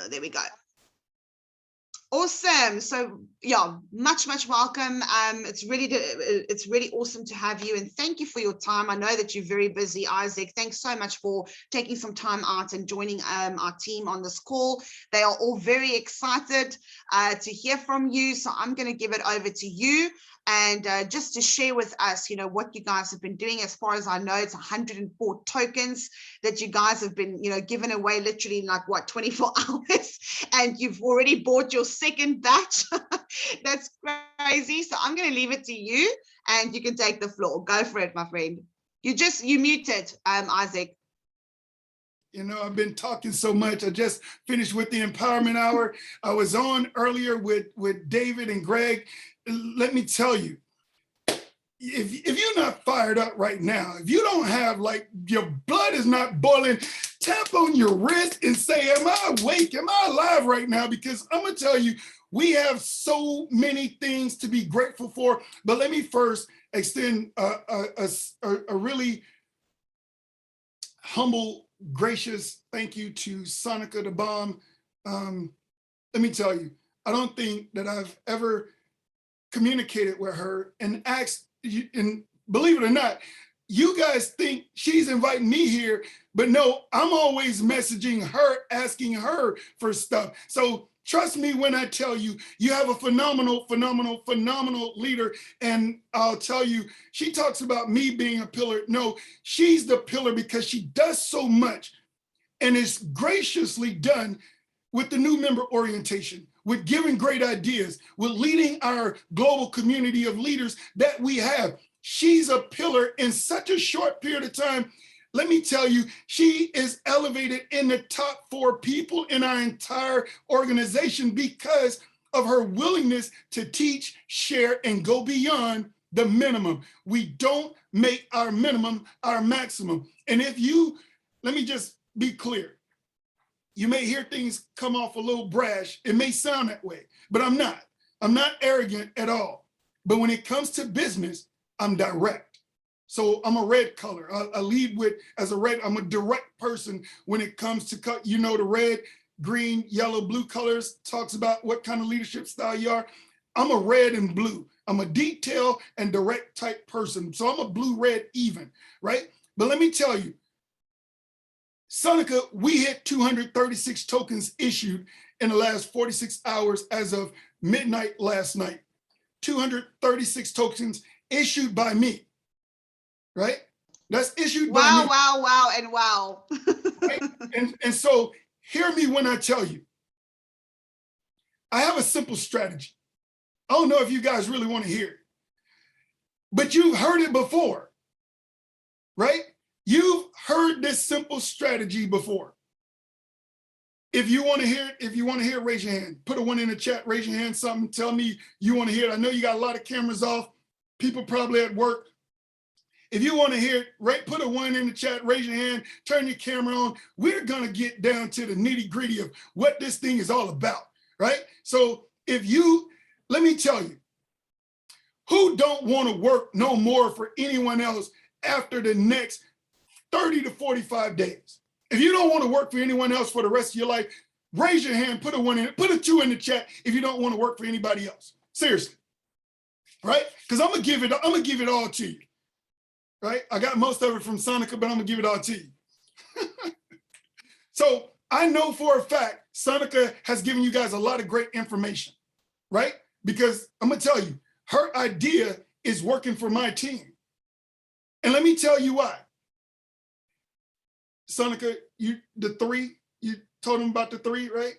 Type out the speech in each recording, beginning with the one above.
There we go. Awesome. So yeah, much welcome. It's really awesome to have you, and thank you for your time. I know that you're very busy, Isaac. Thanks so much for taking some time out and joining our team on this call. They are all very excited to hear from you. So I'm going to give it over to you, and just to share with us, you know, what you guys have been doing. As far as I know, it's 104 tokens that you guys have been, you know, giving away literally in like what, 24 hours, and you've already bought your second batch. That's crazy. So I'm going to leave it to you, and you can take the floor. Go for it, my friend. You muted, Isaac. You know, I've been talking so much. I just finished with the Empowerment Hour. I was on earlier with David and Greg. Let me tell you, if you're not fired up right now, if you don't have, like, your blood is not boiling, tap on your wrist and say, am I awake? Am I alive right now? Because I'm going to tell you, we have so many things to be grateful for. But let me first extend a really humble, gracious thank you to Sonika the Bomb. Let me tell you, I don't think that I've ever communicated with her and asked, and believe it or not, you guys think she's inviting me here, but no, I'm always messaging her, asking her for stuff. So trust me when I tell you, you have a phenomenal leader. And I'll tell you, she talks about me being a pillar. No, she's the pillar because she does so much, and is graciously done with the new member orientation, with giving great ideas, with leading our global community of leaders that we have. She's a pillar in such a short period of time. Let me tell you, she is elevated in the top 4 people in our entire organization because of her willingness to teach, share, and go beyond the minimum. We don't make our minimum our maximum. And if you, let me just be clear, you may hear things come off a little brash. It may sound that way, but I'm not. I'm not arrogant at all. But when it comes to business, I'm direct. So I'm a red color. I lead with as a red. I'm a direct person when it comes to, you know, the red, green, yellow, blue colors talks about what kind of leadership style you are. I'm a red and blue. I'm a detail and direct type person. So I'm a blue, red, even, right? But let me tell you, Sonika, we hit 236 tokens issued in the last 46 hours as of midnight last night. 236 tokens issued by me, right? That's issued by me. Wow, and wow. Right? And so hear me when I tell you, I have a simple strategy. I don't know if you guys really want to hear it, but you've heard it before, right? You've heard this simple strategy before. If you want to hear it, raise your hand. Put a 1 in the chat, raise your hand, something, tell me you want to hear it. I know you got a lot of cameras off, people probably at work. If you want to hear it, right, put a 1 in the chat, raise your hand, turn your camera on. We're going to get down to the nitty gritty of what this thing is all about, right? So let me tell you, who don't want to work no more for anyone else after the next 30 to 45 days. If you don't want to work for anyone else for the rest of your life, raise your hand, put a 1 in, put a 2 in the chat if you don't want to work for anybody else. Seriously, right? Because I'm gonna give it all to you, right? I got most of it from Sonika, but I'm gonna give it all to you. So I know for a fact Sonika has given you guys a lot of great information, right? Because I'm gonna tell you, her idea is working for my team. And let me tell you why. Sonika, you told him about the 3, right?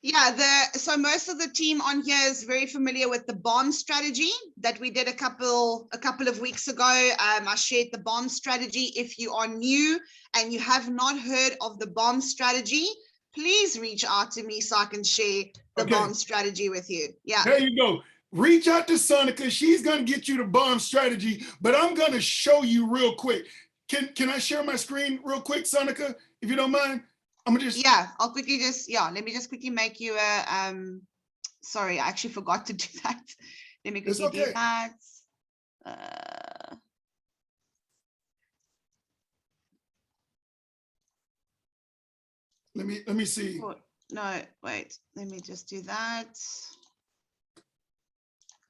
Yeah, so most of the team on here is very familiar with the bomb strategy that we did a couple of weeks ago. I shared the bomb strategy. If you are new and you have not heard of the bomb strategy, please reach out to me so I can share the bomb strategy with you. Yeah. There you go. Reach out to Sonika. She's going to get you the bomb strategy, but I'm going to show you real quick. Can I share my screen real quick, Sonika, if you don't mind? I'm gonna just, yeah, I'll quickly let me just quickly make you a sorry, I actually forgot to do that. Let me quickly do that. Let me see. Oh, no, wait, let me just do that.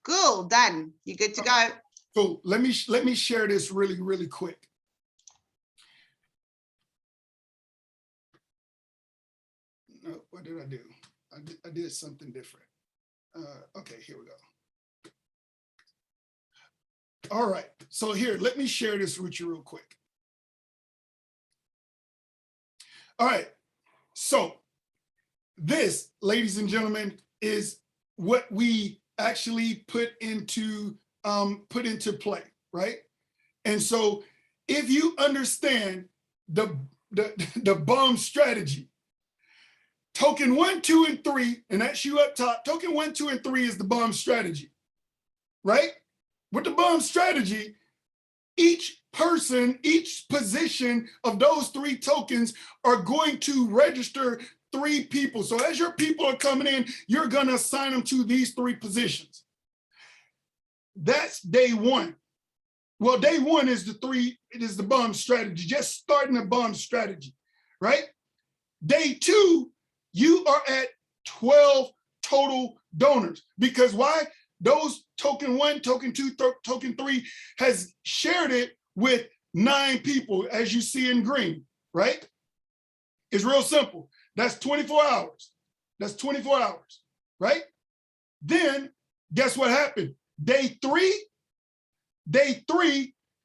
Cool, done. You're good to go. So let me share this really quick. No, what did I do? I did something different. Okay, here we go. All right, so here, let me share this with you real quick. All right, so this, ladies and gentlemen, is what we actually put into play, right? And so if you understand the bomb strategy, token 1, 2, and 3, and that's you up top, token 1, 2, and 3 is the bomb strategy, right? With the bomb strategy, each person, each position of those 3 tokens are going to register 3 people. So as your people are coming in, you're going to assign them to these 3 positions. That's day 1. Well, day 1 is it is the bomb strategy, just starting a bomb strategy, right? Day 2, you are at 12 total donors. Because why? Those token 1, token 2, token 3 has shared it with 9 people, as you see in green, right? It's real simple. That's 24 hours. That's 24 hours, right? Then guess what happened? Day 3,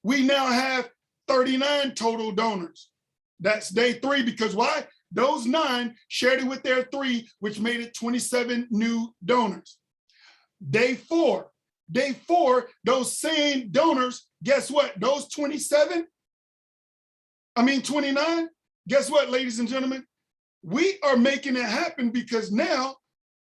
we now have 39 total donors. That's day 3, because why? Those 9 shared it with their 3, which made it 27 new donors. Day 4, those same donors, guess what? Those 29, guess what, ladies and gentlemen? We are making it happen because now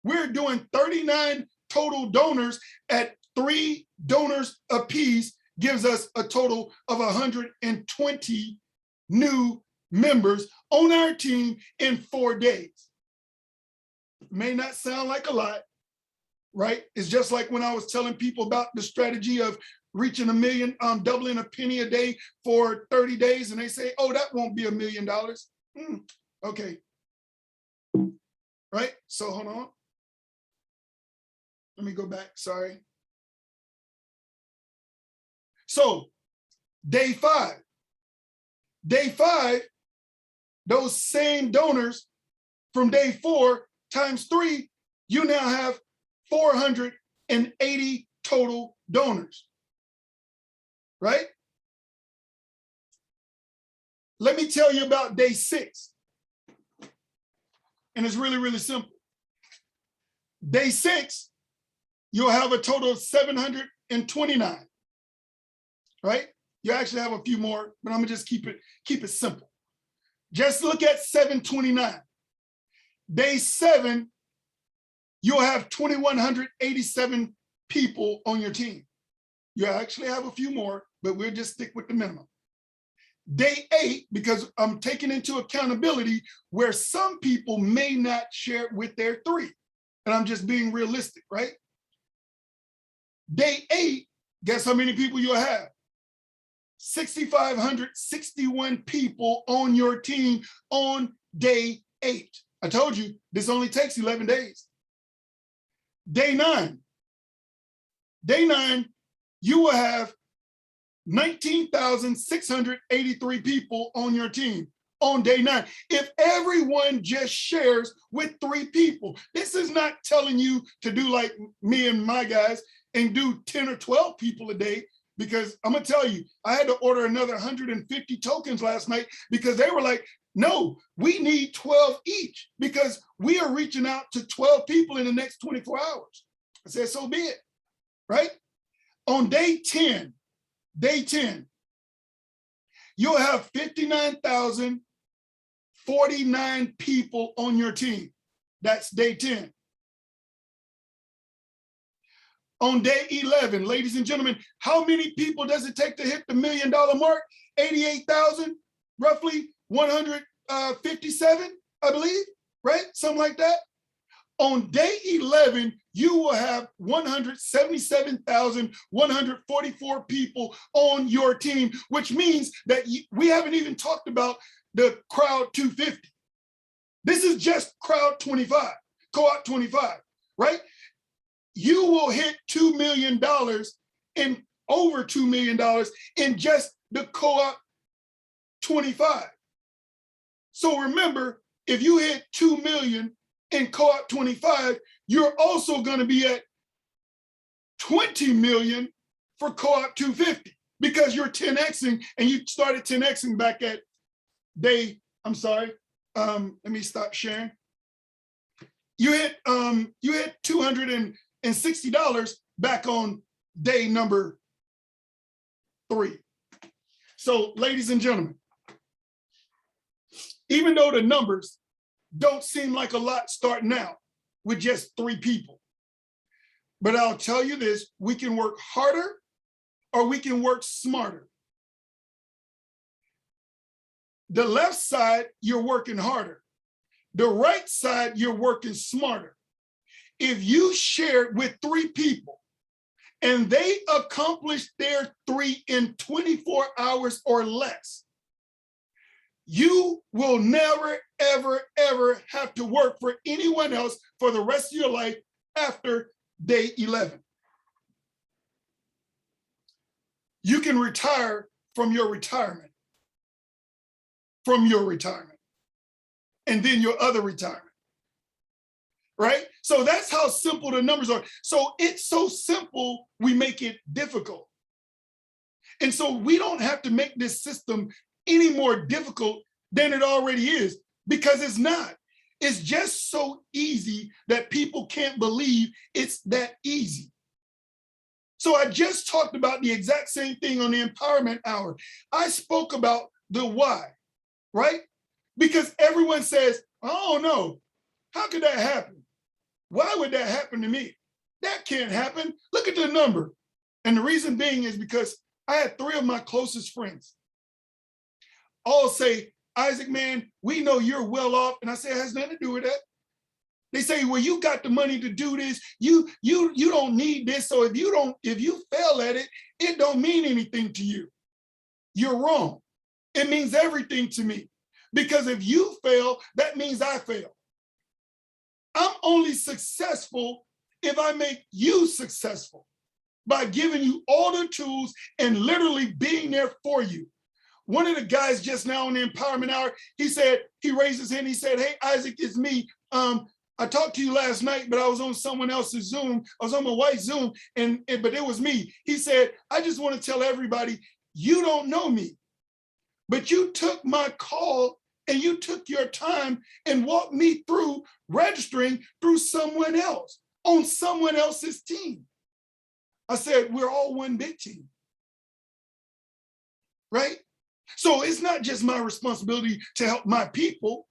we're doing 39 total donors at 3 donors apiece, gives us a total of 120 new members on our team in 4 days. May not sound like a lot, right? It's just like when I was telling people about the strategy of reaching $1 million, doubling a penny a day for 30 days, and they say, oh, that won't be $1 million. Okay. Right? So hold on. Let me go back, sorry. So day 5, those same donors from day 4 times 3, you now have 480 total donors, right? Let me tell you about day 6. And it's really simple. Day 6, you'll have a total of 729, right? You actually have a few more, but I'm gonna just keep it simple. Just look at 729. Day 7, you'll have 2,187 people on your team. You actually have a few more, but we'll just stick with the minimum. Day 8, because I'm taking into accountability where some people may not share it with their 3. And I'm just being realistic, right? Day 8, guess how many people you'll have? 6,561 people on your team on day 8. I told you, this only takes 11 days. Day 9, you will have 19,683 people on your team on day 9. If everyone just shares with 3 people, this is not telling you to do like me and my guys and do 10 or 12 people a day, because I'm gonna tell you, I had to order another 150 tokens last night because they were like, no, we need 12 each because we are reaching out to 12 people in the next 24 hours. I said, so be it, right? On day 10, you'll have 59,049 people on your team. That's day 10. On day 11, ladies and gentlemen, how many people does it take to hit the $1 million mark? 88,000, roughly 157, I believe, right? Something like that. On day 11, you will have 177,144 people on your team, which means that we haven't even talked about the crowd 250. This is just crowd 25, co-op 25, right? You will hit $2 million in over $2 million in just the co-op 25. So remember, if you hit 2 million in co-op 25, you're also going to be at 20 million for co-op 250 because you're 10xing, and you started 10xing back at day, I'm sorry, let me stop sharing. You hit $260 back on day number 3. So ladies and gentlemen, even though the numbers don't seem like a lot starting out with just 3 people, but I'll tell you this, we can work harder or we can work smarter. The left side, you're working harder. The right side, you're working smarter. If you share it with 3 people and they accomplish their 3 in 24 hours or less, you will never, ever, ever have to work for anyone else for the rest of your life after day 11. You can retire from your retirement, and then your other retirement, right? So that's how simple the numbers are. So it's so simple, we make it difficult. And so we don't have to make this system any more difficult than it already is, because it's not. It's just so easy that people can't believe it's that easy. So I just talked about the exact same thing on the Empowerment Hour. I spoke about the why, right? Because everyone says, oh no, how could that happen? Why would that happen to me? That can't happen. Look at the number. And the reason being is because I had 3 of my closest friends all say, Isaac, man, we know you're well off. And I say, it has nothing to do with that. They say, well, you got the money to do this. You don't need this. So if you fail at it, it don't mean anything to you. You're wrong. It means everything to me. Because if you fail, that means I fail. I'm only successful if I make you successful by giving you all the tools and literally being there for you. One of the guys just now on the Empowerment Hour, he raised his hand, he said, hey, Isaac, it's me. I talked to you last night, but I was on someone else's Zoom. I was on my wife's Zoom, but it was me. He said, I just want to tell everybody, you don't know me, but you took my call and you took your time and walked me through registering through someone else on someone else's team. I said, we're all one big team, right? So it's not just my responsibility to help my people.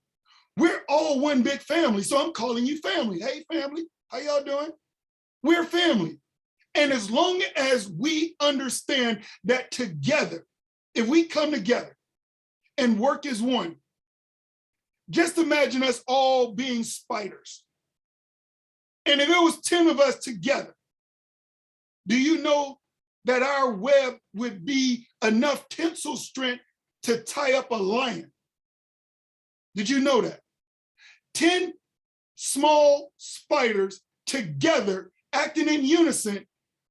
We're all one big family. So I'm calling you family. Hey, family, how y'all doing? We're family. And as long as we understand that together, if we come together and work as one, just imagine us all being spiders. And if it was 10 of us together, do you know that our web would be enough tensile strength to tie up a lion? Did you know that? 10 small spiders together, acting in unison,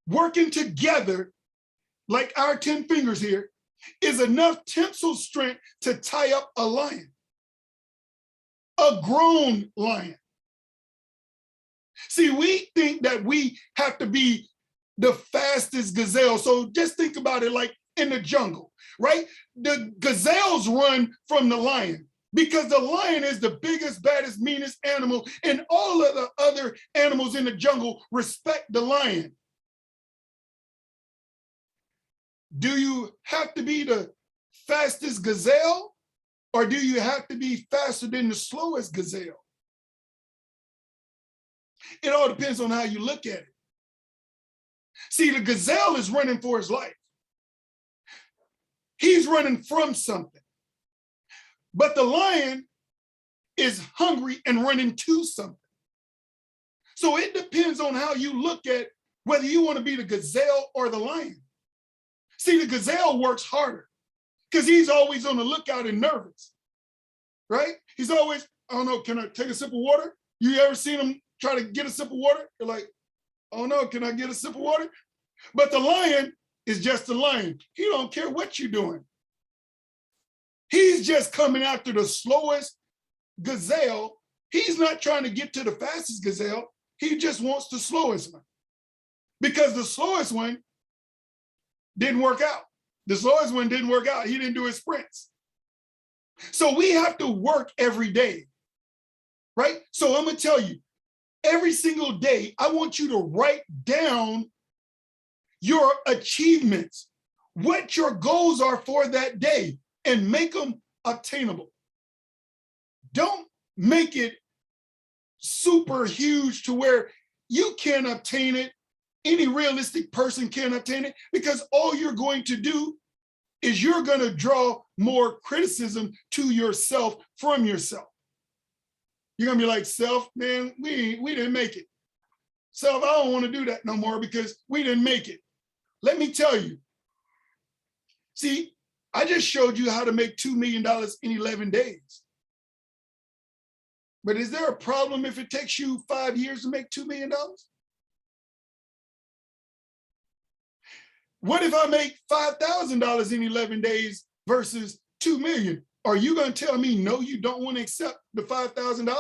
working together, like our 10 fingers here, is enough tensile strength to tie up a lion, a grown lion. See, we think that we have to be the fastest gazelle. So just think about it like in the jungle, right? The gazelles run from the lion because the lion is the biggest, baddest, meanest animal, and all of the other animals in the jungle respect the lion. Do you have to be the fastest gazelle, or do you have to be faster than the slowest gazelle? It all depends on how you look at it. See, the gazelle is running for his life. He's running from something. But the lion is hungry and running to something. So it depends on how you look at whether you want to be the gazelle or the lion. See, the gazelle works harder because he's always on the lookout and nervous, right? He's always, I don't know, can I take a sip of water? You ever seen them try to get a sip of water? They're like, oh no, can I get a sip of water? But the lion is just a lion. He don't care what you're doing. He's just coming after the slowest gazelle. He's not trying to get to the fastest gazelle. He just wants the slowest one. Because the slowest one didn't work out. The slowest one didn't work out. He didn't do his sprints. So we have to work every day, right? So I'm gonna tell you, every single day, I want you to write down your achievements, what your goals are for that day, and make them obtainable. Don't make it super huge to where you can't obtain it. Any realistic person can't obtain it, because all you're going to do is you're going to draw more criticism to yourself from yourself. You're going to be like, self, man, we didn't make it. Self, I don't want to do that no more because we didn't make it. Let me tell you. See, I just showed you how to make $2 million in 11 days. But is there a problem if it takes you 5 years to make $2 million? What if I make $5,000 in 11 days versus 2 million? Are you going to tell me, no, you don't want to accept the $5,000?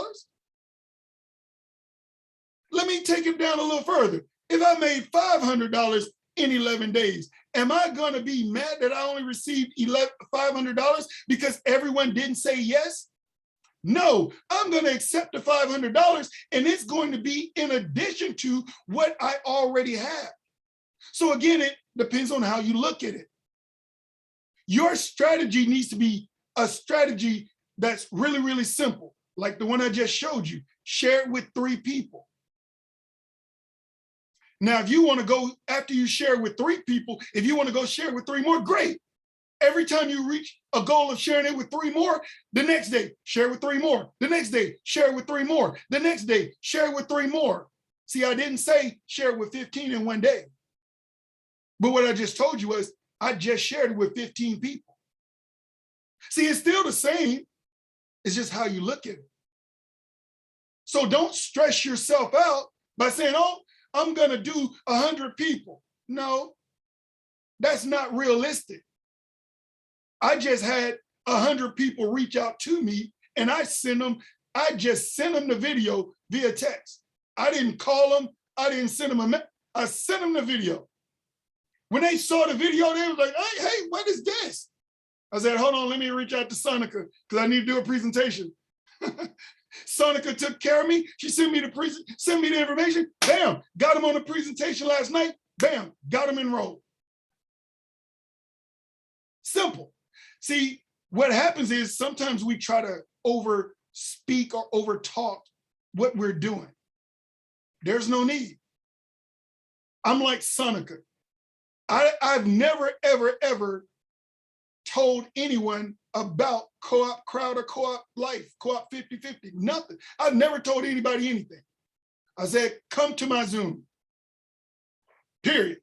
Let me take it down a little further. If I made $500 in 11 days, am I going to be mad that I only received $500 because everyone didn't say yes? No, I'm going to accept the $500, and it's going to be in addition to what I already have. So again, it depends on how you look at it. Your strategy needs to be a strategy that's really, really simple, like the one I just showed you. Share it with 3 people. Now, if you want to go, after you share with 3 people, if you want to go share with 3 more, great. Every time you reach a goal of sharing it with 3 more, the next day, share with 3 more. The next day, share with 3 more. The next day, share with 3 more. See, I didn't say share with 15 in one day. But what I just told you was I just shared it with 15 people. See, it's still the same. It's just how you look at it. So don't stress yourself out by saying, oh, I'm going to do 100 people. No, that's not realistic. I just had 100 people reach out to me, and I just sent them the video via text. I didn't call them. I didn't send them I sent them the video. When they saw the video, they was like, hey, what is this? I said, hold on, let me reach out to Sonika because I need to do a presentation. Sonika took care of me. She sent me the information. Bam, got them on the presentation last night. Bam, got them enrolled. Simple. See, what happens is sometimes we try to over speak or over talk what we're doing. There's no need. I'm like Sonika. I've never, ever, ever told anyone about co-op crowd or co-op life, co-op 50-50, nothing. I've never told anybody anything. I said, come to my Zoom, period.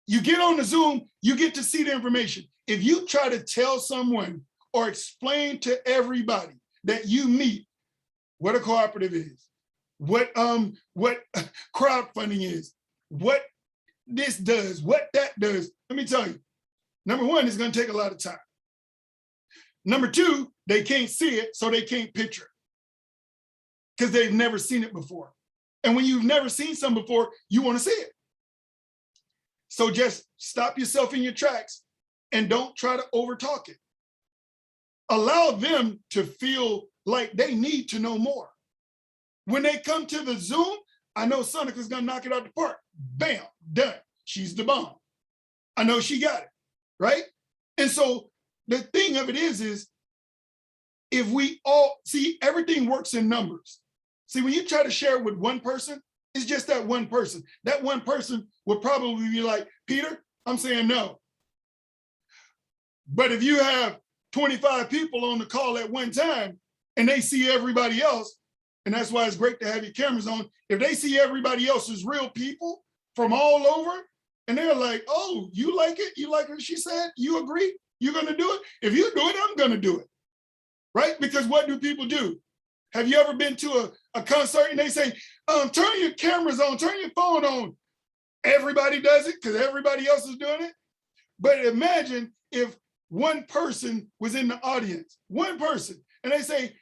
You get on the Zoom, you get to see the information. If you try to tell someone or explain to everybody that you meet what a cooperative is, what crowdfunding is, what this does, what that does, let me tell you, number one, it's going to take a lot of time. Number two, they can't see it, so they can't picture it because they've never seen it before. And when you've never seen something before, you want to see it. So just stop yourself in your tracks and don't try to overtalk it. Allow them to feel like they need to know more. When they come to the Zoom, I know Sonika's going to knock it out the park. Bam, done. She's the bomb. I know she got it, right? And so the thing of it is if we all, see, everything works in numbers. See, when you try to share it with one person, it's just that one person. That one person will probably be like, Peter, I'm saying no. But if you have 25 people on the call at one time and they see everybody else, and that's why it's great to have your cameras on, if they see everybody else as real people from all over, and they're like, oh, you like it? You like what she said? You agree? You're going to do it? If you do it, I'm going to do it, right? Because what do people do? Have you ever been to a concert and they say, turn your cameras on, turn your phone on? Everybody does it because everybody else is doing it. But imagine if one person was in the audience, one person, and they say,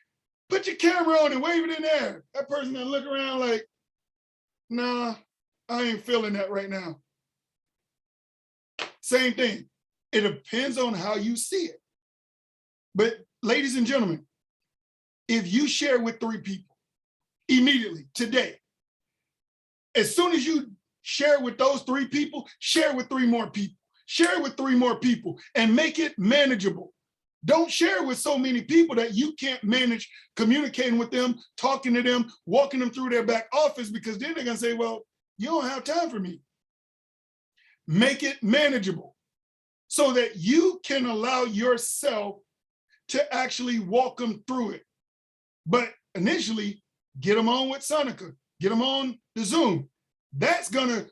put your camera on and wave it in the air. That person gonna look around like, nah, I ain't feeling that right now. Same thing. It depends on how you see it. But ladies and gentlemen, if you share with 3 people immediately today, as soon as you share with those 3 people, share with 3 more people, share with 3 more people and make it manageable. Don't share with so many people that you can't manage communicating with them, talking to them, walking them through their back office, because then they're gonna say, well, you don't have time for me. Make it manageable so that you can allow yourself to actually walk them through it. But initially, get them on with Sonika, get them on the Zoom. That's gonna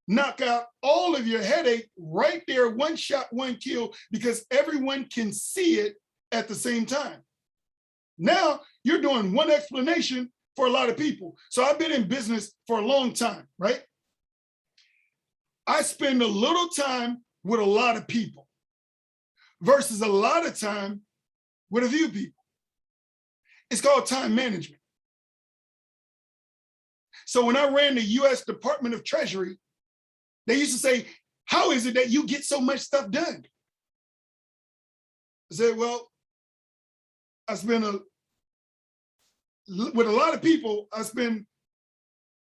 knock out all of your headache right there, one shot, one kill, because everyone can see it at the same time. Now you're doing one explanation for a lot of people. So I've been in business for a long time, right? I spend a little time with a lot of people versus a lot of time with a few people. It's called time management. So when I ran the US Department of Treasury, they used to say, how is it that you get so much stuff done? I said, well, I spend with a lot of people, I spend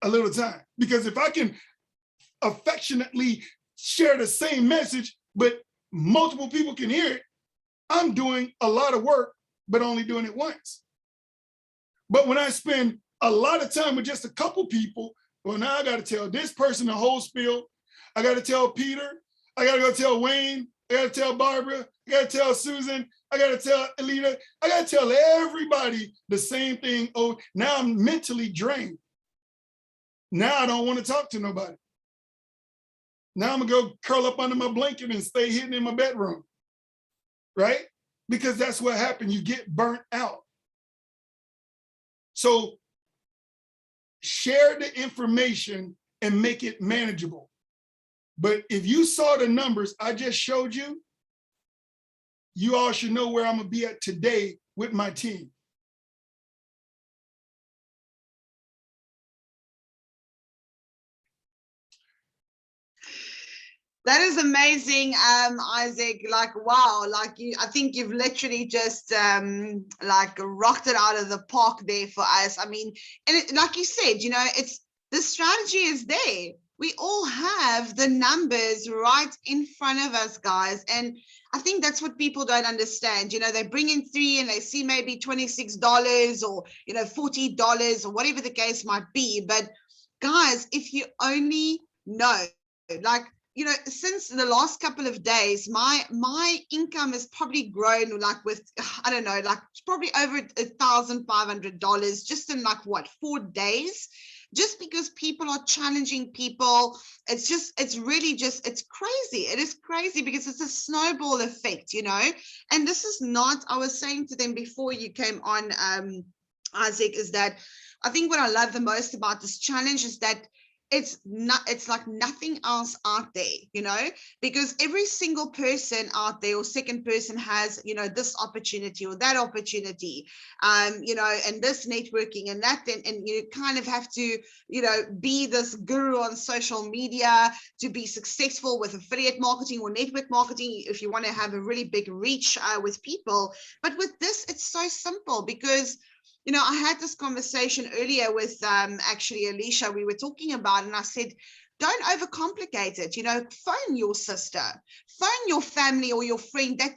a little time. Because if I can affectionately share the same message, but multiple people can hear it, I'm doing a lot of work, but only doing it once. But when I spend a lot of time with just a couple people, well, now I got to tell this person the whole spiel. I got to tell Peter. I got to go tell Wayne. I got to tell Barbara. I got to tell Susan. I got to tell Alita. I got to tell everybody the same thing. Oh, now I'm mentally drained. Now I don't want to talk to nobody. Now I'm going to go curl up under my blanket and stay hidden in my bedroom, right? Because that's what happened. You get burnt out. So share the information and make it manageable. But if you saw the numbers I just showed you, you all should know where I'm gonna be at today with my team. That is amazing, Isaac. Like, wow, like I think you've literally just like rocked it out of the park there for us. I mean, and like you said, it's the strategy is there. We all have the numbers right in front of us, guys. And I think that's what people don't understand. They bring in 3 and they see maybe $26 or, $40 or whatever the case might be. But guys, if you only know, like, since the last couple of days, my income has probably grown like with, I don't know, like probably over $1,500 just in like what, 4 days, just because people are challenging people. It's crazy. It is crazy because it's a snowball effect, and this is not, I was saying to them before you came on, Isaac, is that I think what I love the most about this challenge is that it's like nothing else out there, because every single person out there or second person has, this opportunity or that opportunity, and this networking and that, and you kind of have to, be this guru on social media to be successful with affiliate marketing or network marketing if you want to have a really big reach with people. But with this, it's so simple because I had this conversation earlier with actually Alicia. We were talking about, and I said, don't overcomplicate it. Phone your sister, phone your family or your friend that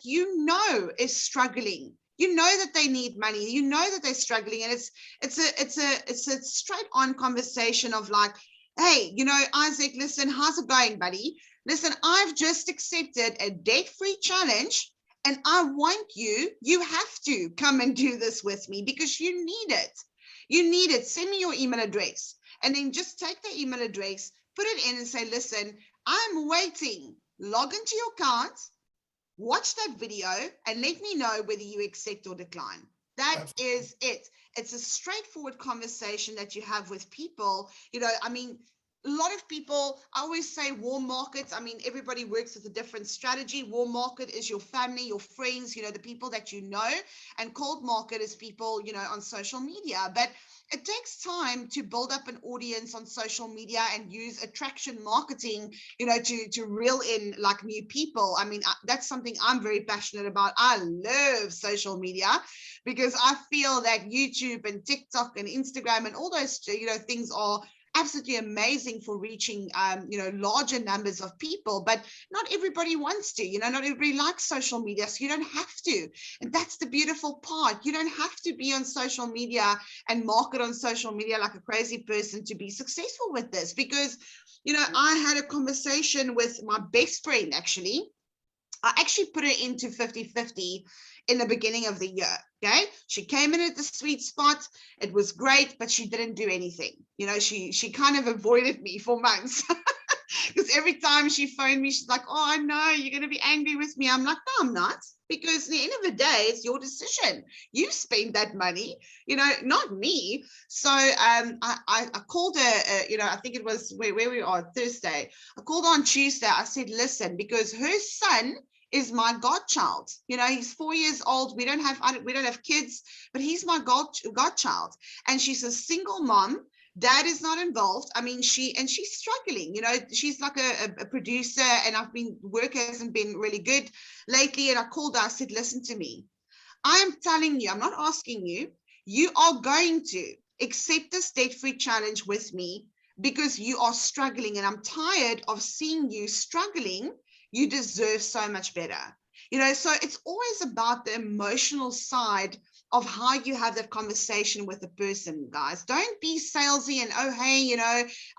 is struggling. That they need money. That they're struggling, and it's a straight on conversation of like, hey, Isaac, listen, how's it going, buddy? Listen, I've just accepted a debt-free challenge. And I want you have to come and do this with me because you need it. You need it. Send me your email address. And then just take the email address, put it in and say, listen, I'm waiting. Log into your account, watch that video, and let me know whether you accept or decline. That Absolutely. is it. It's a straightforward conversation that you have with people. I mean, a lot of people, I always say warm markets. I mean, everybody works with a different strategy. Warm market is your family, your friends, the people that you know. And cold market is people, on social media. But it takes time to build up an audience on social media and use attraction marketing, to reel in like new people. I mean, that's something I'm very passionate about. I love social media because I feel that YouTube and TikTok and Instagram and all those, things are absolutely amazing for reaching, larger numbers of people. But not everybody wants to, not everybody likes social media. So you don't have to. And that's the beautiful part. You don't have to be on social media and market on social media like a crazy person to be successful with this. Because, I had a conversation with my best friend, actually. I actually put her into 50-50 in the beginning of the year. Okay. She came in at the sweet spot. It was great, but she didn't do anything. She kind of avoided me for months. Because every time she phoned me, she's like, oh, I know you're going to be angry with me. I'm like, no, I'm not. Because at the end of the day, it's your decision. You spend that money, not me. So I called her, I think it was where we are Thursday. I called her on Tuesday. I said, listen, because her son is my godchild. He's 4 years old. We don't have kids, but he's my godchild. And she's a single mom. Dad is not involved. I mean, she's struggling. She's like a producer, and work hasn't been really good lately. And I called her. I said, listen to me. I am telling you, I'm not asking you. You are going to accept this debt-free challenge with me because you are struggling, and I'm tired of seeing you struggling. You deserve so much better. So it's always about the emotional side of how you have that conversation with the person, guys. Don't be salesy and, oh, hey,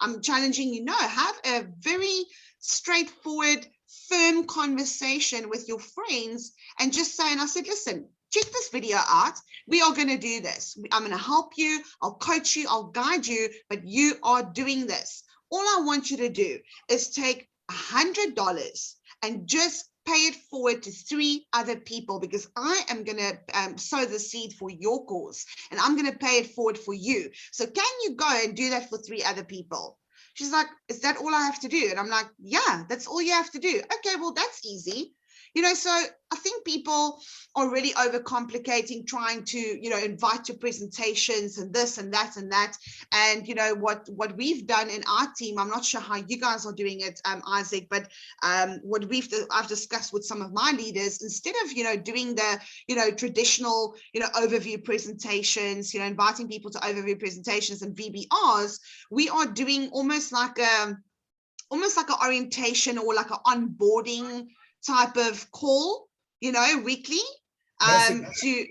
I'm challenging you. No, have a very straightforward, firm conversation with your friends and just say, and I said, listen, check this video out. We are going to do this. I'm going to help you. I'll coach you. I'll guide you, but you are doing this. All I want you to do is take $100 and just pay it forward to 3 other people, because I am going to sow the seed for your cause, and I'm going to pay it forward for you. So can you go and do that for 3 other people? She's like, is that all I have to do? And I'm like, yeah, that's all you have to do. Okay, well, that's easy. So I think people are really overcomplicating, trying to, invite to presentations and this and that and that. And, what we've done in our team, I'm not sure how you guys are doing it, Isaac, but what I've discussed with some of my leaders, instead of, doing the, traditional, overview presentations, inviting people to overview presentations and VBRs, we are doing almost like an orientation or like an onboarding type of call, weekly. That's it.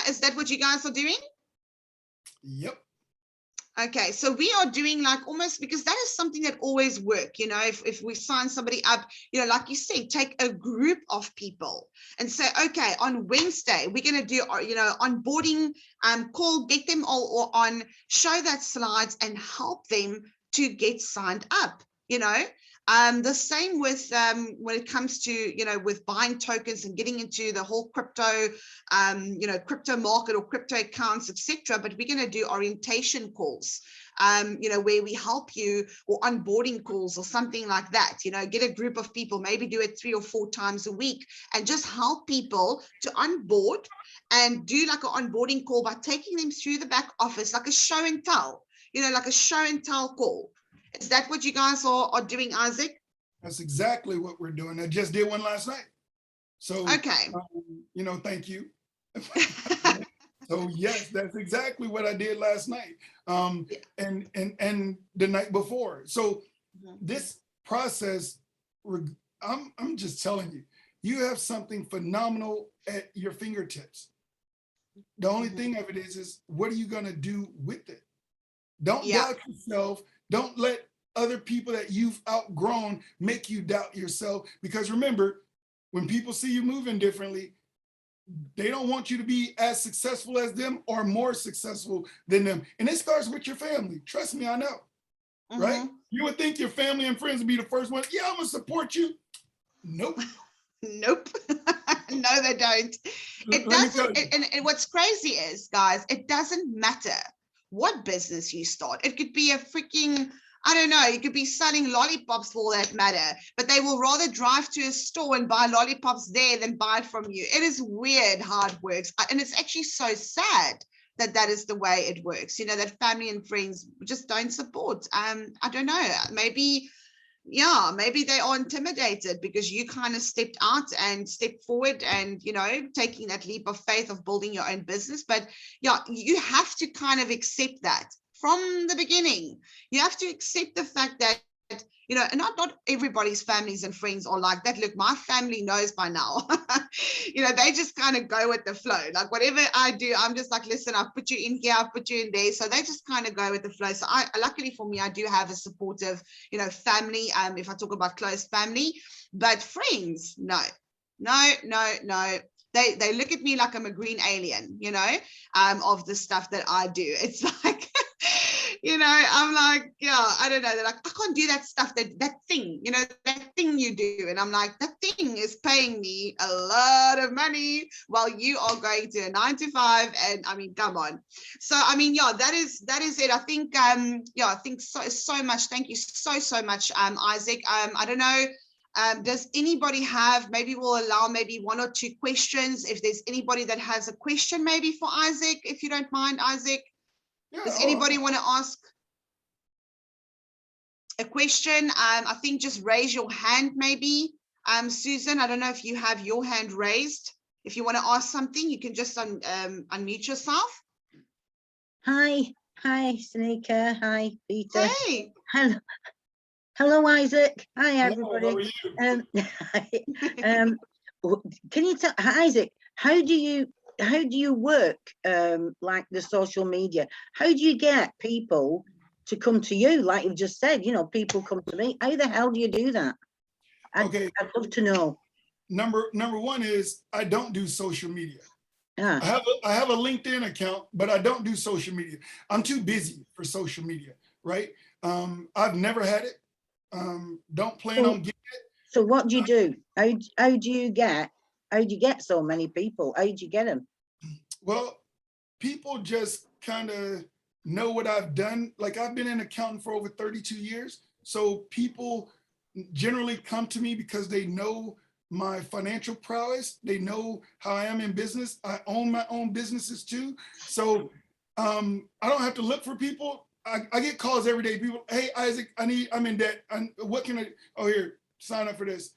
Is that what you guys are doing? Yep. Okay, so we are doing like almost, because that is something that always work, if we sign somebody up, like you said, take a group of people and say, okay, on Wednesday, we're going to do, onboarding call, get them all on, show that slides and help them to get signed up, the same with when it comes to, with buying tokens and getting into the whole crypto, crypto market or crypto accounts, etc. But we're going to do orientation calls, where we help you, or onboarding calls or something like that. Get a group of people, maybe do it 3 or 4 times a week, and just help people to onboard and do like an onboarding call by taking them through the back office, like a show and tell, like a show and tell call. Is that what you guys are doing, Isaac? That's exactly what we're doing. I just did one last night. So, okay. Thank you. So yes, that's exactly what I did last night. And the night before. So this process, I'm just telling you, you have something phenomenal at your fingertips. The only thing of it is what are you going to do with it? Don't doubt yourself. Don't let other people that you've outgrown make you doubt yourself. Because remember, when people see you moving differently, they don't want you to be as successful as them or more successful than them. And it starts with your family. Trust me, I know. Right? You would think your family and friends would be the first one. Yeah, I'm going to support you. Nope. Nope. No, they don't. It Let me tell doesn't. you. And what's crazy is, guys, it doesn't matter what business you start. It could be a freaking, I don't know, you could be selling lollipops for all that matter, but they will rather drive to a store and buy lollipops there than buy it from you. It is weird how it works. And it's actually so sad that that is the way it works, you know, that family and friends just don't support. I don't know, maybe, yeah, maybe they are intimidated because you kind of stepped out and stepped forward and, you know, taking that leap of faith of building your own business. But yeah, you have to kind of accept that from the beginning. You have to accept the fact that, you know, and not everybody's families and friends are like that. Look, my family knows by now. You know, they just kind of go with the flow. Like whatever I do, I'm just like, listen, I've put you in here, I've put you in there. So they just kind of go with the flow. So I, luckily for me, I do have a supportive, you know, family. If I talk about close family, but friends, no, no, no, no. They look at me like I'm a green alien, you know, of the stuff that I do. It's like, you know, I'm like, yeah, I don't know. They're like, I can't do that stuff, that thing, you know, that thing you do. And I'm like, that thing is paying me a lot of money while you are going to a 9 to 5. And I mean, come on. So, I mean, yeah, that is it. I think, yeah, I think so much. Thank you so much, Isaac. I don't know. Does anybody have, maybe we'll allow maybe 1 or 2 questions. If there's anybody that has a question, maybe for Isaac, if you don't mind, Isaac. Yeah, Does anybody want to ask a question? I think just raise your hand, maybe. Susan, I don't know if you have your hand raised. If you want to ask something, you can just unmute yourself. Hi, Sonika. Hi, Peter. Hey. Hello, Isaac. Hi, hello, everybody. how are you? Can you tell Isaac, how do you work like the social media? How do you get people to come to you? Like you've just said, you know, people come to me. How the hell do you do that? Okay. I'd love to know. Number one is I don't do social media. Ah. I have a LinkedIn account, but I don't do social media. I'm too busy for social media, right? I've never had it. Don't plan on getting it. So what do you do? How do you get so many people? How do you get them? Well, people just kind of know what I've done. Like I've been in accounting for over 32 years. So people generally come to me because they know my financial prowess. They know how I am in business. I own my own businesses too. So I don't have to look for people. I get calls every day. People, hey, Isaac, I'm in debt. What can I, oh, here, sign up for this.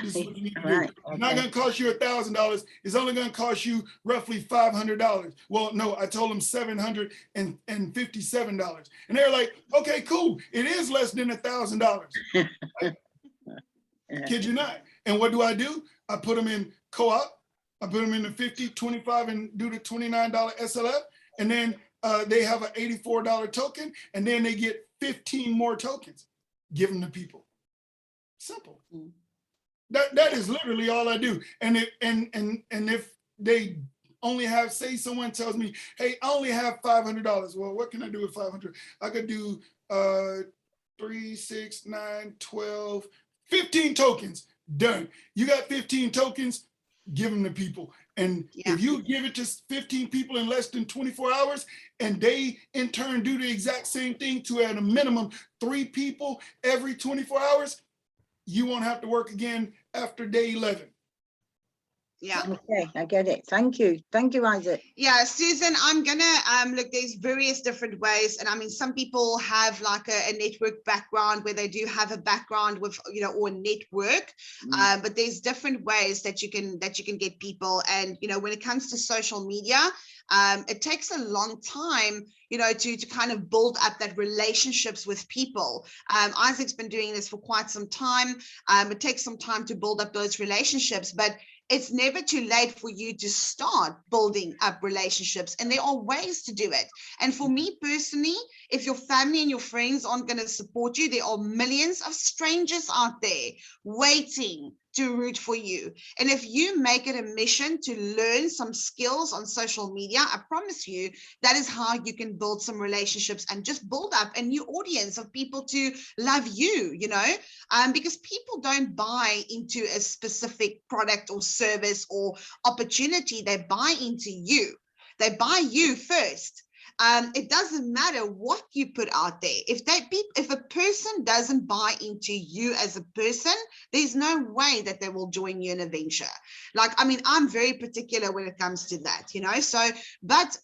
This is what you need to do. Right, It's not going to cost you $1,000. It's only going to cost you roughly $500. Well, no, I told them $757. And they're like, okay, cool. It is less than $1,000. Kid you not. And what do? I put them in co-op. I put them in the 50, 25, and do the $29 SLF. And then they have an $84 token, and then they get 15 more tokens. Give them to people. Simple. That is literally all I do. And if they only have, say someone tells me, hey, I only have $500. Well, what can I do with 500? I could do 3, 6, 9, 12, 15 tokens. Done. You got 15 tokens, give them to people. And if you give it to 15 people in less than 24 hours, and they in turn do the exact same thing to at a minimum 3 people every 24 hours, you won't have to work again after day 11. Yeah. Okay, I get it. Thank you, Isaac. Yeah, Susan, I'm gonna look, there's various different ways, and I mean, some people have like a network background where they do have a background with, you know, or network, but there's different ways that you can get people. And you know, when it comes to social media, it takes a long time, you know, to kind of build up that relationships with people. Isaac's been doing this for quite some time. It takes some time to build up those relationships, but it's never too late for you to start building up relationships, and there are ways to do it. And for me personally, if your family and your friends aren't going to support you, there are millions of strangers out there waiting to root for you. And if you make it a mission to learn some skills on social media, I promise you that is how you can build some relationships and just build up a new audience of people to love you, you know, because people don't buy into a specific product or service or opportunity. They buy into you. They buy you first. It doesn't matter what you put out there. If a person doesn't buy into you as a person, there's no way that they will join you in a venture. Like, I mean, I'm very particular when it comes to that, you know. So, but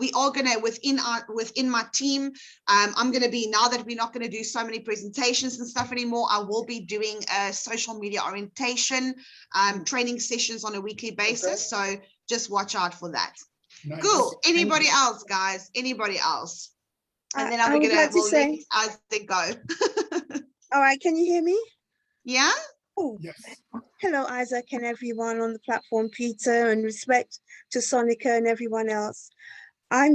we are gonna within my team. I'm gonna be, now that we're not gonna do so many presentations and stuff anymore, I will be doing a social media orientation training sessions on a weekly basis. So just watch out for that. Nice. Cool. Anybody else, guys? Anybody else? And then I would like to say, as they go. all right, can you hear me? Yeah. Oh, Yes. hello, Isaac and everyone on the platform, Peter, and respect to Sonika and everyone else. I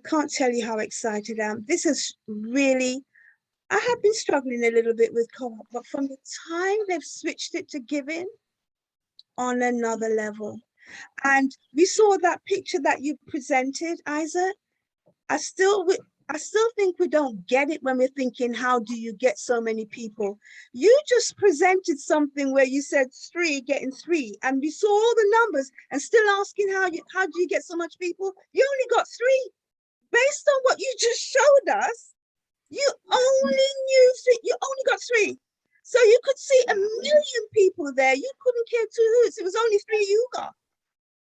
can't tell you how excited I am. This is really, I have been struggling a little bit with co-op, but from the time they've switched it to giving, on another level. And we saw that picture that you presented, Isaac. I still think we don't get it when we're thinking, how do you get so many people? You just presented something where you said 3 getting 3, and we saw all the numbers and still asking how do you get so much people? You only got 3. Based on what you just showed us, you only got 3. So you could see 1 million people there. You couldn't care 2 hoots. It was only 3 you got.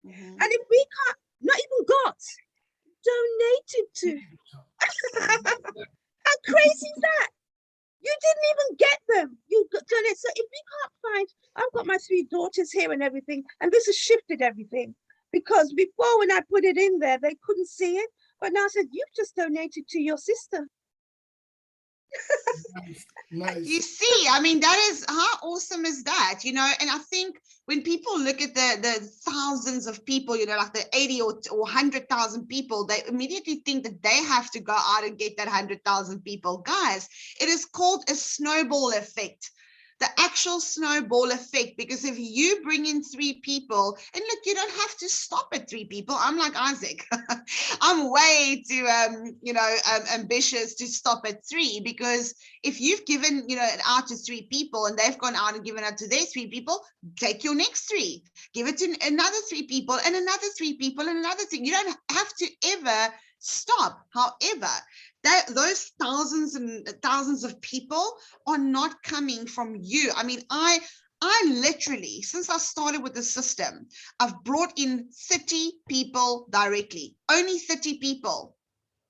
And if we can't, not even got, donated to. How crazy is that? You didn't even get them. You got donated. So if we can't find, I've got my 3 daughters here and everything, and this has shifted everything. Because before, when I put it in there, they couldn't see it. But now I said, you've just donated to your sister. Nice. You see, I mean, that is, how awesome is that, you know? And I think when people look at the thousands of people, you know, like the 80 or 100,000 people, they immediately think that they have to go out and get that 100,000 people. Guys, it is called a snowball effect. The actual snowball effect, because if you bring in 3 people, and look, you don't have to stop at 3 people. I'm like Isaac. I'm way too ambitious to stop at 3, because if you've given, you know, it out to 3 people and they've gone out and given it to their 3 people, take your next 3, give it to another 3 people and another 3 people and another thing. You don't have to ever stop. However, those thousands and thousands of people are not coming from you. I mean, I literally, since I started with the system, I've brought in 30 people directly, only 30 people.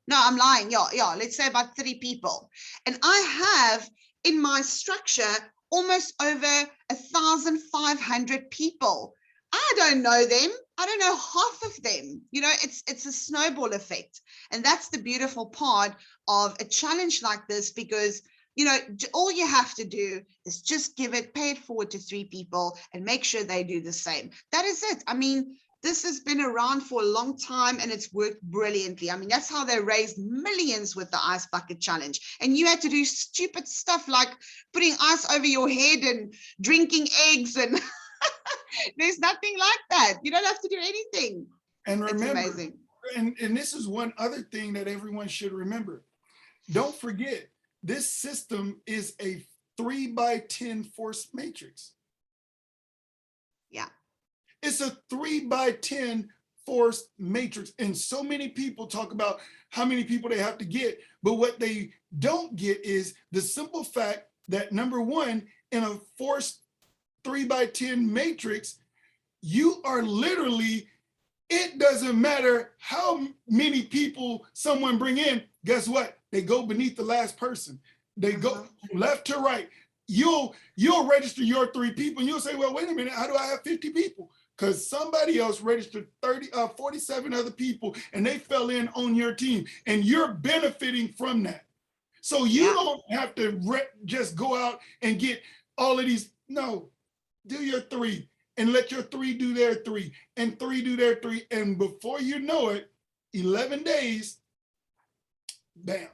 No, I'm lying. Yeah, let's say about 30 people. And I have in my structure almost over 1,500 people. I don't know them. I don't know half of them. You know, it's a snowball effect. And that's the beautiful part of a challenge like this, because, you know, all you have to do is just pay it forward to 3 people and make sure they do the same. That is it. I mean, this has been around for a long time and it's worked brilliantly. I mean, that's how they raised millions with the ice bucket challenge. And you had to do stupid stuff like putting ice over your head and drinking eggs, and there's nothing like that. You don't have to do anything. And remember, it's amazing. And this is one other thing that everyone should remember. Don't forget, this system is a 3x10 force matrix. Yeah. It's a 3x10 force matrix. And so many people talk about how many people they have to get, but what they don't get is the simple fact that, number one, in a force 3x10 matrix, you are literally, it doesn't matter how many people someone bring in, guess what? They go beneath the last person. They go left to right. You'll register your 3 people and you'll say, well, wait a minute, how do I have 50 people? Because somebody else registered 47 other people and they fell in on your team and you're benefiting from that. So you don't have to just go out and get all of these. No, do your 3 and let your 3 do their 3 and 3 do their 3. And before you know it, 11 days, bam.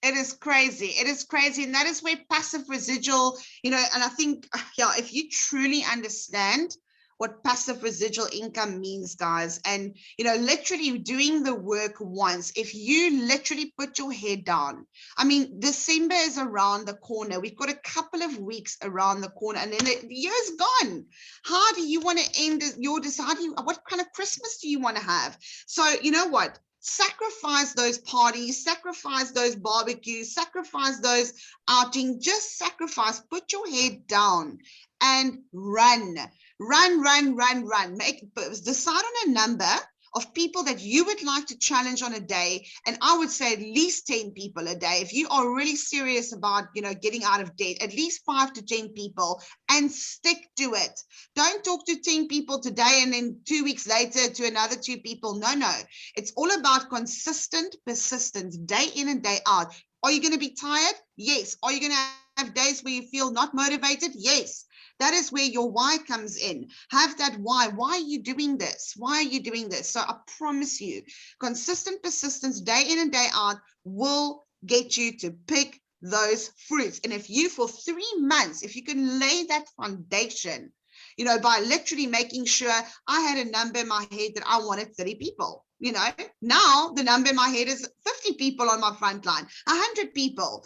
It is crazy. It is crazy. And that is where passive residual, and I think, yeah, if you truly understand what passive residual income means, guys, and, literally doing the work once, if you literally put your head down, I mean, December is around the corner. We've got a couple of weeks around the corner and then the year's gone. How do you want to end your, what kind of Christmas do you want to have? So, you know what? Sacrifice those parties, sacrifice those barbecues, sacrifice those outings, just sacrifice, put your head down and run. Decide on a number of people that you would like to challenge on a day. And I would say at least 10 people a day. If you are really serious about, getting out of debt, at least 5 to 10 people, and stick to it. Don't talk to 10 people today and then 2 weeks later to another 2 people. No. It's all about consistent persistence, day in and day out. Are you going to be tired? Yes. Are you going to have days where you feel not motivated? Yes. That is where your why comes in. Have that why. Why are you doing this? Why are you doing this? So I promise you, consistent persistence, day in and day out, will get you to pick those fruits. And if you, for 3 months, if you can lay that foundation, by literally making sure, I had a number in my head that I wanted 30 people. Now the number in my head is 50 people on my front line, 100 people.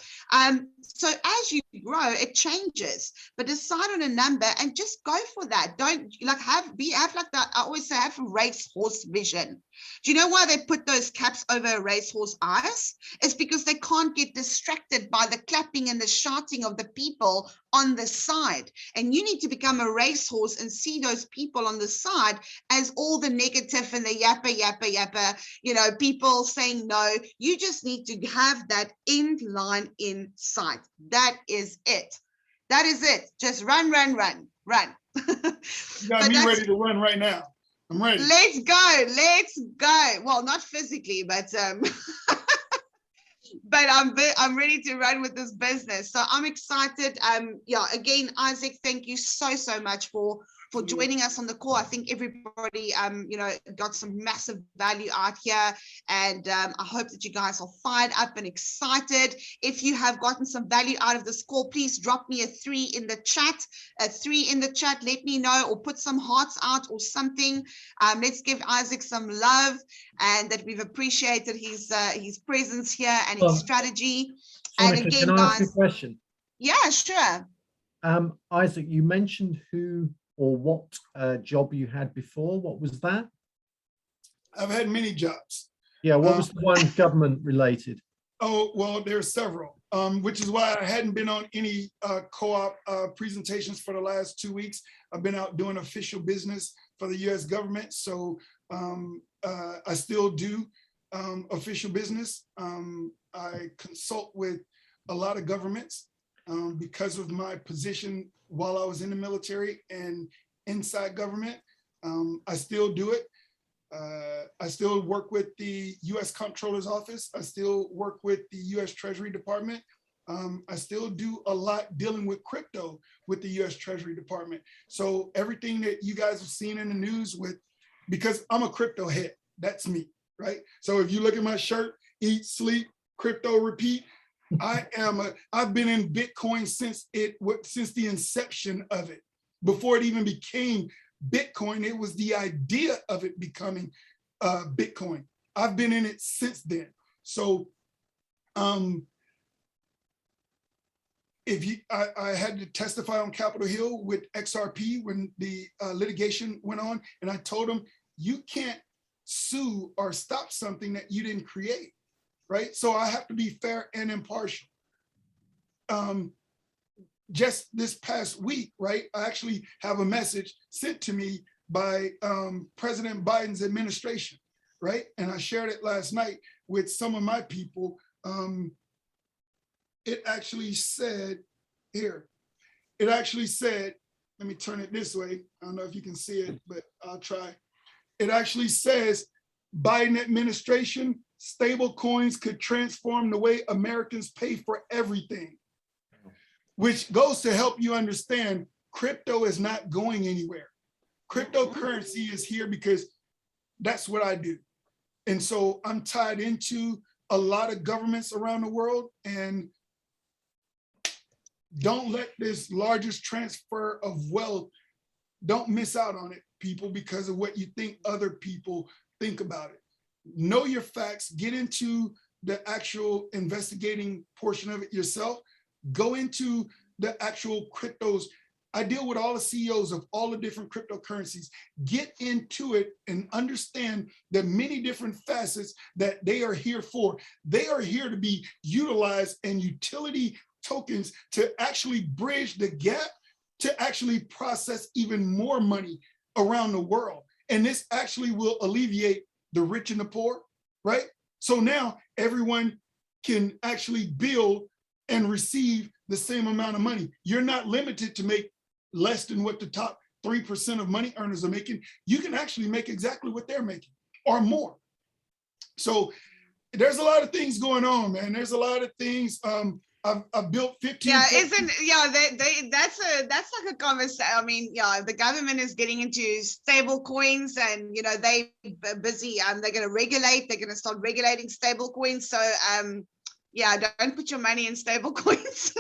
So as you grow, it changes, but decide on a number and just go for that. Don't have like that. I always say, have racehorse vision. Do you know why they put those caps over a racehorse eyes? It's because they can't get distracted by the clapping and the shouting of the people on the side. And you need to become a racehorse and see those people on the side as all the negative and the yappa, people saying no. You just need to have that end line in sight. That is it. That is it. Just run. You got me ready to run right now. I'm ready. Let's go. Well, not physically, but but I'm ready to run with this business. So I'm excited. Again, Isaac, thank you so much for joining us on the call. I think everybody, got some massive value out here. And I hope that you guys are fired up and excited. If you have gotten some value out of this call, please drop me a 3 in the chat. Let me know, or put some hearts out or something. Let's give Isaac some love, and that we've appreciated his presence here and his strategy. Sonika, and again, can I ask you guys, a question? Yeah, sure. Isaac, you mentioned who or what job you had before. What was that? I've had many jobs. Yeah, what was the one government related? Oh, well, there's several, which is why I hadn't been on any co-op presentations for the last 2 weeks. I've been out doing official business for the US government. So I still do official business. I consult with a lot of governments because of my position while I was in the military and inside government. I still do it. I still work with the US Comptroller's Office. I still work with the US Treasury Department. I still do a lot dealing with crypto with the US Treasury Department. So everything that you guys have seen in the news because I'm a crypto head, that's me, right? So if you look at my shirt, eat, sleep, crypto, repeat, I've been in Bitcoin since the inception of it. Before it even became Bitcoin, it was the idea of it becoming Bitcoin. I've been in it since then. So I had to testify on Capitol Hill with XRP when the litigation went on, and I told them, you can't sue or stop something that you didn't create, right? So I have to be fair and impartial. Just this past week, right, I actually have a message sent to me by President Biden's administration, right? And I shared it last night with some of my people. It actually said here, let me turn it this way. I don't know if you can see it, but I'll try. It actually says, Biden administration, stable coins could transform the way Americans pay for everything, which goes to help you understand crypto is not going anywhere. Cryptocurrency is here because that's what I do. And so I'm tied into a lot of governments around the world, and don't let this largest transfer of wealth, don't miss out on it, people, because of what you think other people think about it. Know your facts, get into the actual investigating portion of it yourself, go into the actual cryptos. I deal with all the CEOs of all the different cryptocurrencies. Get into it and understand the many different facets that they are here for. They are here to be utilized and utility tokens to actually bridge the gap to actually process even more money around the world. And this actually will alleviate the rich and the poor, right? So now everyone can actually build and receive the same amount of money. You're not limited to make less than what the top 3% of money earners are making. You can actually make exactly what they're making or more. So there's a lot of things going on, man. There's a lot of things. I've built 15. Yeah, that's like a conversation. I mean, yeah, the government is getting into stable coins, and you know they busy. They're going to regulate. They're going to start regulating stable coins. So yeah, don't put your money in stable coins.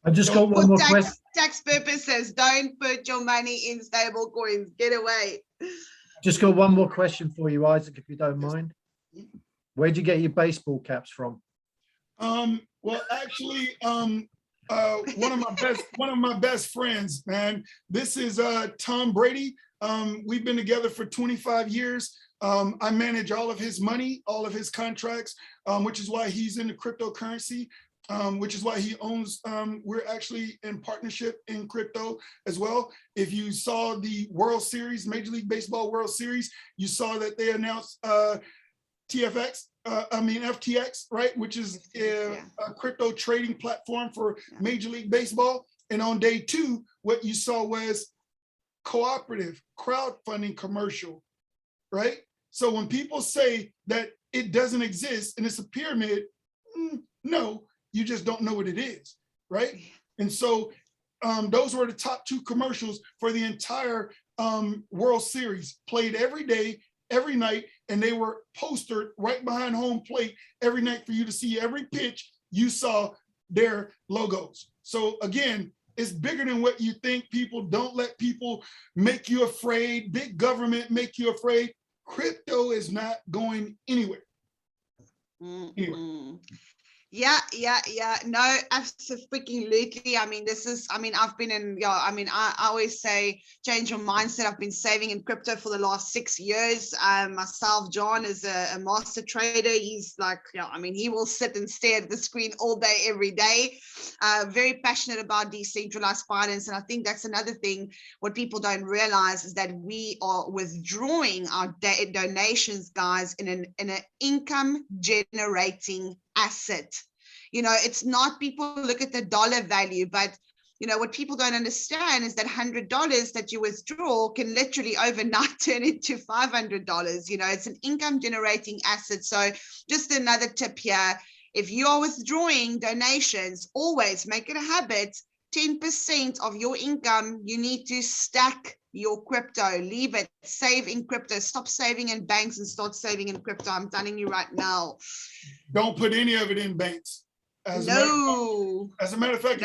I just got one more question. Tax purposes, don't put your money in stable coins. Get away. Just got one more question for you, Isaac, if you don't mind. Where'd you get your baseball caps from? Well, actually, one of my best friends, man. This is Tom Brady. We've been together for 25 years. I manage all of his money, all of his contracts, which is why he's in the cryptocurrency, which is why he owns, we're actually in partnership in crypto as well. If you saw the World Series, Major League Baseball World Series, you saw that they announced FTX, right, which is a crypto trading platform for Major League Baseball. And on day 2, what you saw was cooperative crowdfunding commercial, right? So when people say that it doesn't exist and it's a pyramid, no, you just don't know what it is, right? And so those were the top 2 commercials for the entire World Series, played every day, every night, and they were posted right behind home plate every night for you to see. Every pitch you saw their logos. So again, it's bigger than what you think, people. Don't let people make you afraid. Big government make you afraid. Crypto is not going anywhere. Anyway. Yeah. No, absolutely. I mean, I've been in, I always say, change your mindset. I've been saving in crypto for the last 6 years. Myself, John is a master trader. He's like, he will sit and stare at the screen all day, every day. Very passionate about decentralized finance. And I think that's another thing, what people don't realize is that we are withdrawing our donations, guys, in an income generating asset. It's not, people look at the dollar value, but what people don't understand is that $100 that you withdraw can literally overnight turn into $500. It's an income generating asset. So just another tip here, if you are withdrawing donations, always make it a habit. 10% of your income, you need to stack your crypto. Leave it, save in crypto. Stop saving in banks and start saving in crypto. I'm telling you right now. Don't put any of it in banks. As a matter of fact,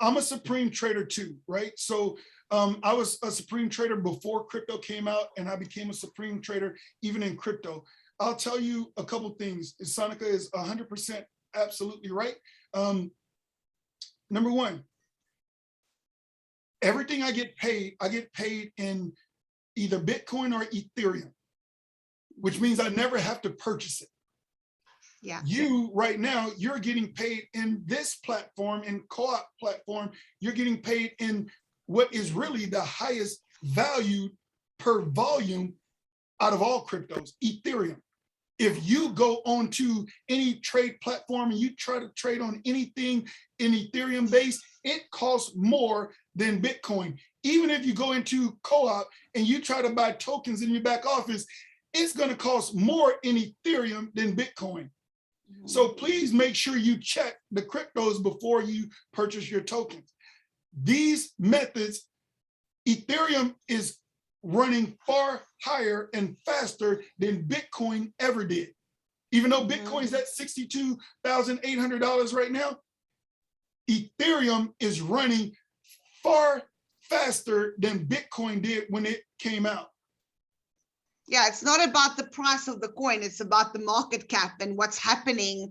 I'm a supreme trader too, right? So I was a supreme trader before crypto came out, and I became a supreme trader even in crypto. I'll tell you a couple things. Sonika is 100% absolutely right. Number one, everything I get paid in either Bitcoin or Ethereum, which means I never have to purchase it. Yeah. You right now, you're getting paid in this platform, in co-op platform, you're getting paid in what is really the highest value per volume out of all cryptos, Ethereum. If you go onto any trade platform and you try to trade on anything in Ethereum base, it costs more than Bitcoin. Even if you go into co-op and you try to buy tokens in your back office, it's going to cost more in Ethereum than Bitcoin. So please make sure you check the cryptos before you purchase your tokens. These methods, Ethereum is running far higher and faster than Bitcoin ever did. Even though Bitcoin's at $62,800 right now, Ethereum is running far faster than Bitcoin did when it came out. Yeah, it's not about the price of the coin, it's about the market cap, and what's happening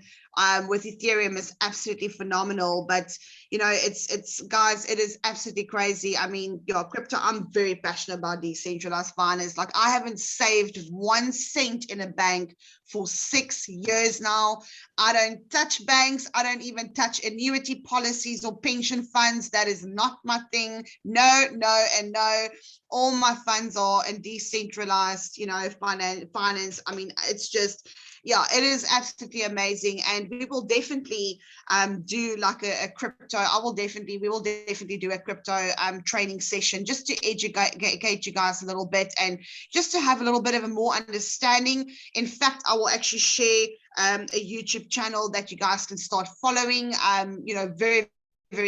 with Ethereum is absolutely phenomenal. But you know, it's guys, it is absolutely crazy. I mean, yeah, crypto, I'm very passionate about decentralized finance. Like, I haven't saved 1 cent in a bank for 6 years now. I don't touch banks. I don't even touch annuity policies or pension funds. That is not my thing. No, no, and no. All my funds are in decentralized, you know, finance. I mean, it's just, yeah, it is absolutely amazing. And we will definitely do like a crypto. We will definitely do a crypto training session just to educate you guys a little bit, and just to have a little bit of a more understanding. In fact, I will actually share a YouTube channel that you guys can start following. You know, very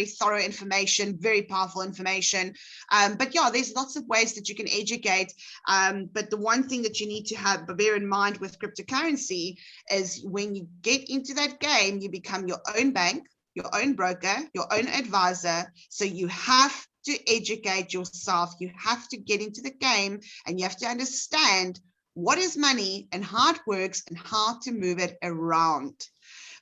thorough information, very powerful information. But yeah, there's lots of ways that you can educate. But the one thing that you need to bear in mind with cryptocurrency is, when you get into that game, you become your own bank, your own broker, your own advisor. So you have to educate yourself. You have to get into the game, and you have to understand what is money and how it works and how to move it around.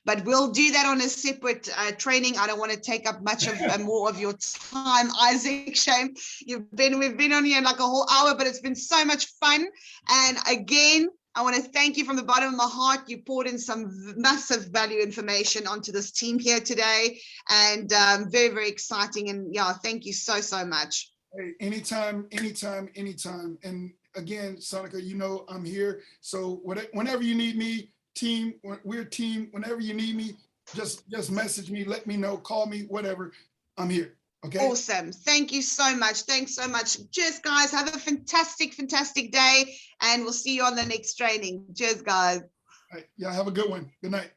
But we'll do that on a separate training. I don't want to take up much of more of your time, Isaac. Shame we've been on here like a whole hour, but it's been so much fun. And again, I want to thank you from the bottom of my heart. You poured in some massive value information onto this team here today, and very, very exciting. And yeah, thank you so much. Hey, anytime. And again, Sonika, you know I'm here. So whenever you need me, team, we're a team. Whenever you need me, just message me, let me know, call me, whatever. I'm here. Okay. Awesome. Thank you so much. Thanks so much. Cheers, guys. Have a fantastic day, and we'll see you on the next training. Cheers, guys. All right. Y'all have a good one. Good night.